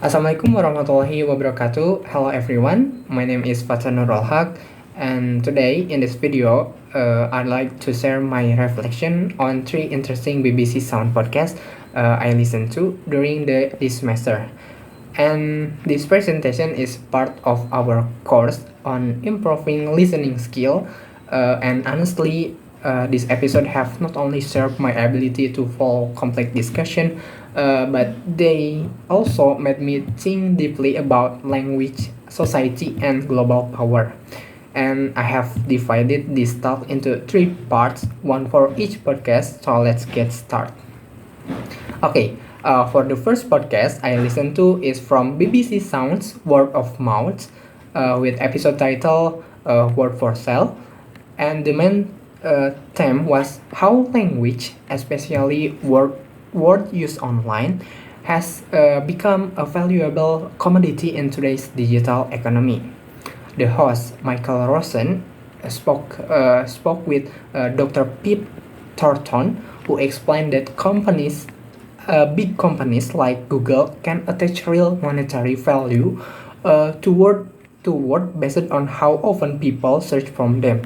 Assalamualaikum warahmatullahi wabarakatuh. Hello everyone, my name is Fatan Nurul Haq, and today in this video, I'd like to share my reflection on three interesting BBC Sound podcasts I listened to during this semester. And this presentation is part of our course on improving listening skill. And honestly, this episode have not only served my ability to follow complex discussion, but they also made me think deeply about language, society, and global power. And I have divided this talk into three parts, one for each podcast. So let's get started. Okay, for the first podcast I listened to is from BBC Sounds Word of Mouth, with episode title Word for Sale, and the main theme was how language, especially word used online, has become a valuable commodity in today's digital economy. The host, Michael Rosen, spoke with Dr. Pete Thornton, who explained that big companies like Google can attach real monetary value to word based on how often people search from them.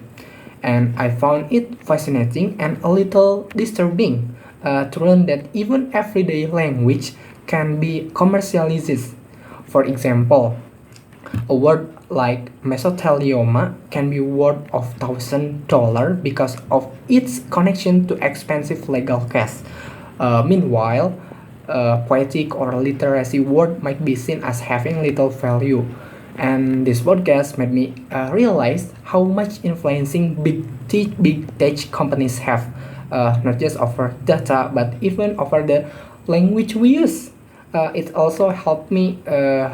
And I found it fascinating and a little disturbing to learn that even everyday language can be commercialized. For example, a word like mesothelioma can be worth of $1,000 because of its connection to expensive legal case. Meanwhile, a poetic or literacy word might be seen as having little value. And this podcast made me realize how much influencing big tech companies have, not just over data, but even over the language we use. It also helped me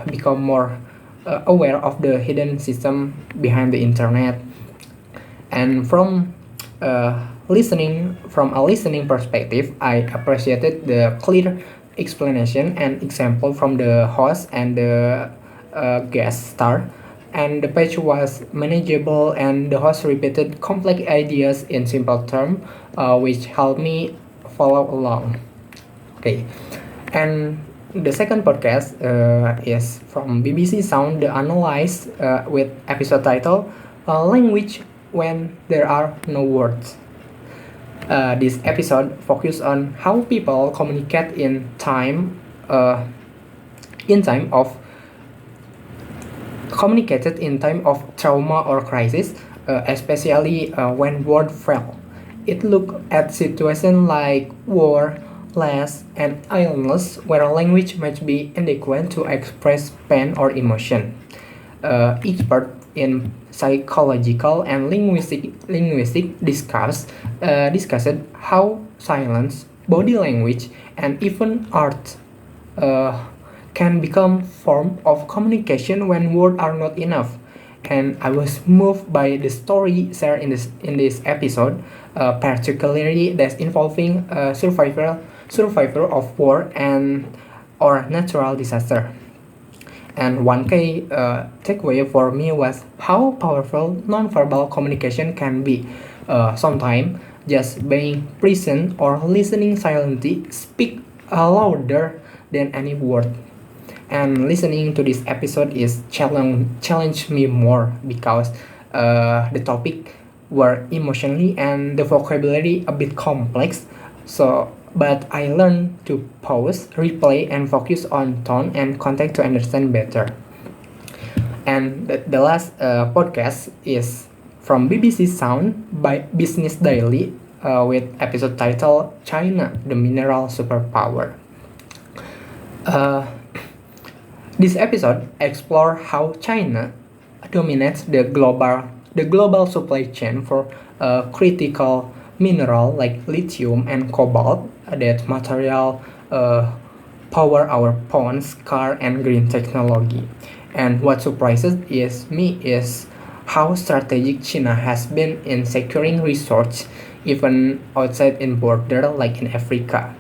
become more aware of the hidden system behind the internet. And from a listening perspective, I appreciated the clear explanation and example from the host and the guest star. And the page was manageable, and the host repeated complex ideas in simple terms, which helped me follow along. Okay, and the second podcast is from BBC Sound, the Analyze, with episode title Language When There Are No Words. This episode focused on how people communicate in time of communicated in time of trauma or crisis, especially when word fail. It looked at situations like war, loss, and illness where language might be inadequate to express pain or emotion. Expert in psychological and linguistic discussed how silence, body language, and even art uh, can become form of communication when words are not enough. And I was moved by the story shared in this episode, particularly that's involving survivor of war and or natural disaster. And one key takeaway for me was how powerful nonverbal communication can be. Sometimes just being present or listening silently speak louder than any word. And listening to this episode is challenge me more because the topic were emotionally and the vocabulary a bit complex. But I learned to pause, replay, and focus on tone and context to understand better. And the last podcast is from BBC Sound by Business Daily, with episode title China, the Mineral Superpower. Uh, this episode explore how China dominates the global supply chain for critical mineral like lithium and cobalt, that material power our phones, car, and green technology. And what surprises me is how strategic China has been in securing resources even outside in border like in Africa.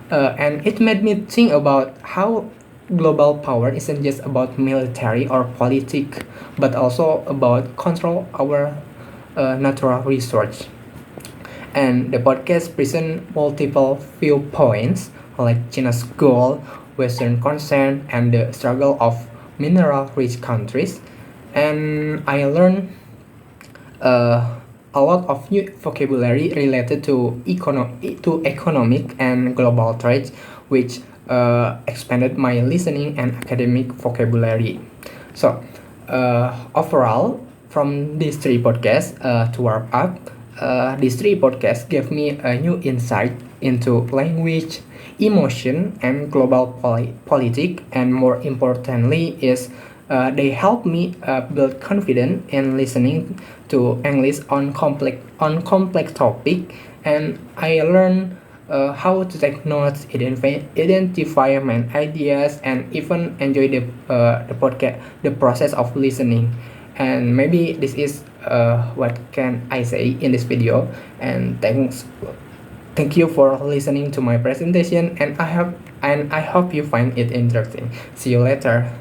And it made me think about how global power isn't just about military or politics, but also about control our natural resource. And the podcast present multiple viewpoints like China's goal, Western concern, and the struggle of mineral-rich countries. And I learned a lot of new vocabulary related to economic and global trade, which expanded my listening and academic vocabulary. So, overall, from these three podcasts, to wrap up, these three podcasts gave me a new insight into language, emotion, and global politics, and more importantly, is they help me build confidence in listening to English on complex topic, and I learn how to take notes, identify my ideas, and even enjoy the podcast, the process of listening. And maybe this is what can I say in this video. And thank you for listening to my presentation, and I hope you find it interesting. See you later.